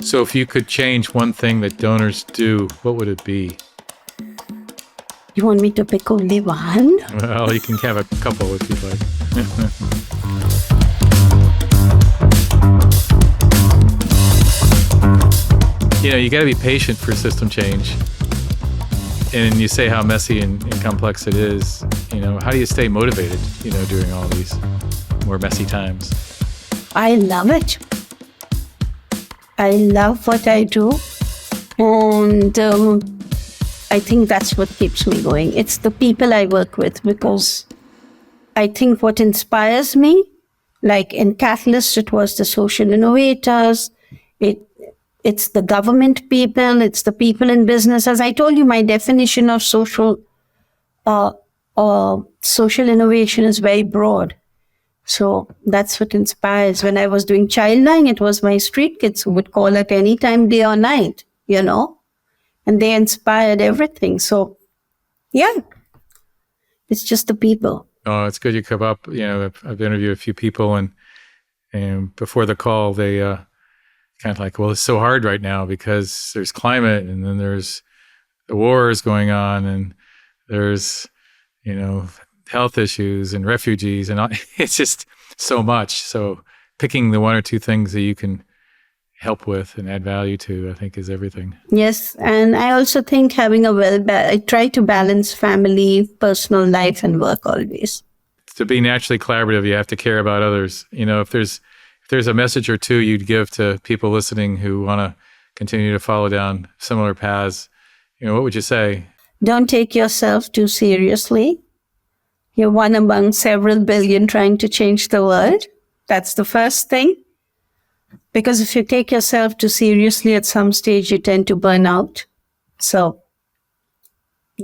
So if you could change one thing that donors do, what would it be? You want me to pick only one? Well, you can have a couple if you'd like. You got to be patient for system change. And you say how messy and complex it is. How do you stay motivated, during all these more messy times? I love it. I love what I do. And I think that's what keeps me going. It's the people I work with, because I think what inspires me, like in Catalyst, it was the social innovators. It's the government people. It's the people in business. As I told you, my definition of social innovation is very broad. So that's what inspires. When I was doing Childline, it was my street kids who would call at any time, day or night, and they inspired everything. So, yeah, it's just the people. Oh, it's good you come up. I've interviewed a few people, and before the call, they kind of like, well, it's so hard right now because there's climate, and then there's the wars going on, and there's, health issues and refugees, and all. It's just so much. So picking the one or two things that you can help with and add value to, I think, is everything. Yes, and I also think having I try to balance family, personal life, and work always. To be naturally collaborative, you have to care about others. If there's a message or two you'd give to people listening who want to continue to follow down similar paths, what would you say? Don't take yourself too seriously. You're one among several billion trying to change the world. That's the first thing. Because if you take yourself too seriously at some stage, you tend to burn out. So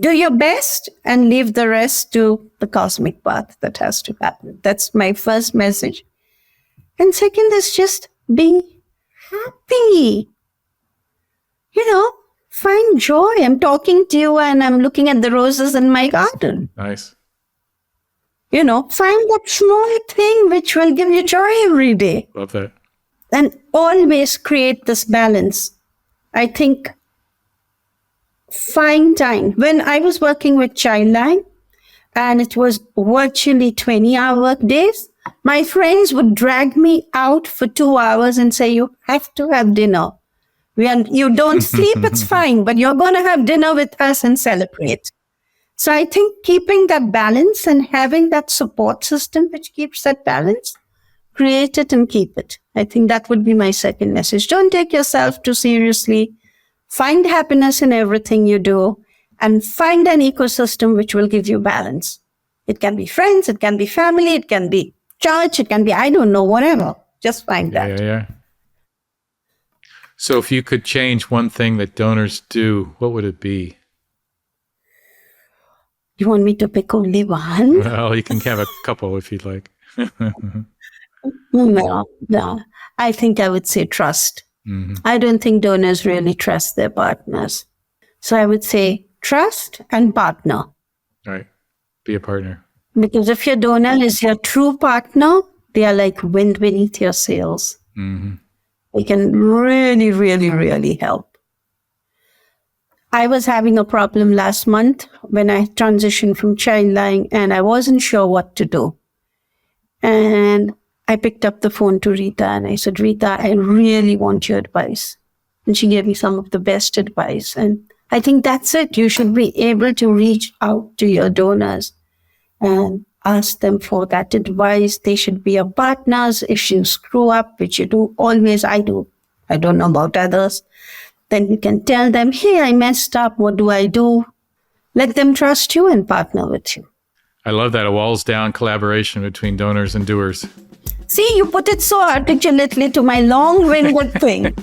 do your best and leave the rest to the cosmic path that has to happen. That's my first message. And second is just be happy. Find joy. I'm talking to you and I'm looking at the roses in my garden. Nice. Find that small thing which will give you joy every day. Love that. And always create this balance. I think find time. When I was working with Childline and it was virtually 20-hour work days, my friends would drag me out for 2 hours and say, you have to have dinner. You don't sleep, it's fine, but you're going to have dinner with us and celebrate. So I think keeping that balance and having that support system which keeps that balance, create it and keep it. I think that would be my second message. Don't take yourself too seriously. Find happiness in everything you do and find an ecosystem which will give you balance. It can be friends, it can be family, it can be church, it can be, I don't know, whatever. Just find that. Yeah. So if you could change one thing that donors do, what would it be? You want me to pick only one? Well, you can have a couple if you'd like. No. I think I would say trust. Mm-hmm. I don't think donors really trust their partners. So I would say trust and partner. Right. Be a partner. Because if your donor is your true partner, they are like wind beneath your sails. Mm-hmm. They can really, really, really help. I was having a problem last month when I transitioned from Childline and I wasn't sure what to do. And I picked up the phone to Rita and I said, Rita, I really want your advice. And she gave me some of the best advice. And I think that's it. You should be able to reach out to your donors and ask them for that advice. They should be your partners. If you screw up, which you do always, I do. I don't know about others. Then you can tell them, hey, I messed up. What do I do? Let them trust you and partner with you. I love that. A walls down collaboration between donors and doers. See, you put it so articulately to my long-winded thing.